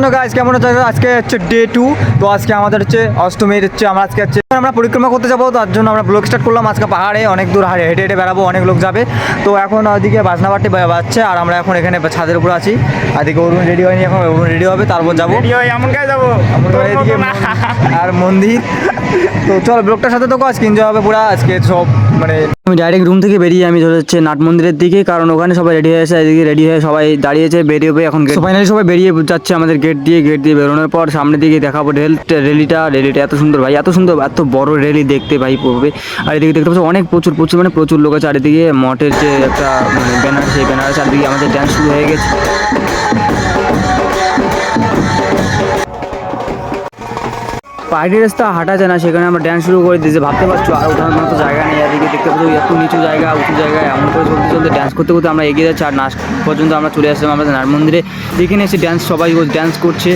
জন্য গাইস কেমন হচ্ছে আজকে হচ্ছে ডে 2। তো আজকে আমাদের হচ্ছে অষ্টমীর হচ্ছে আমরা পরিক্রমা করতে যাবো, তার জন্য আমরা ব্লগ স্টার্ট করলাম। আজকে পাহাড়ে অনেক দূর হেঁটে হেঁটে বেড়াবো, অনেক লোক যাবে। তো এখন ওদিকে বাজনা বাটি বাজছে আর আমরা এখন এখানে ছাদের উপর আছি। আর এদিকে অরুণ রেডি হয়নি, এখন অরুণ রেডি হবে, তারপর যাবো এমন কাজ যাবো এদিকে আর মন্দির। তো চল ব্লগটার সাথে তো আজকে এনজয় হবে পুরা। আজকে সব মানে আমি ডাইরেক্ট রুম থেকে বেরিয়ে আমি ধরে হচ্ছে নাট মন্দিরের দিকে, কারণ ওখানে সবাই রেডি হয়েছে, এদিকে রেডি হয়ে সবাই দাঁড়িয়েছে, বেরিয়ে এখন ফাইনালি সবাই বেরিয়ে যাচ্ছে আমাদের গেট দিয়ে বেরোনোর পর সামনের দিকে দেখাবো রেলিটা এত সুন্দর ভাই, এত সুন্দর, এত বড় রেলি দেখতে ভাই পড়বে। আর এদিকে দেখতে পাচ্ছি অনেক প্রচুর লোক আছে। আর এদিকে মঠের যে একটা মানে ব্যানার, সেই ব্যানার আছে। আর এদিকে আমাদের ড্যান্স শুরু হয়ে গেছে। পাহাড়ি রাস্তা হাঁটা যায় না, সেখানে আমরা ড্যান্স শুরু করে দিয়েছি। ভাবতে পারছো আর ওঠার মতো জায়গা নেই। এদিকে দেখতে পাচ্ছি এত নিচু জায়গা, উঁচু জায়গায় এমন করে চলতে ড্যান্স করতে আমরা এগিয়ে যাচ্ছি। আর নাচ পর্যন্ত আমরা চলে আসলাম আমাদের নাট মন্দিরে। যেখানে এসে সবাই ড্যান্স করছে।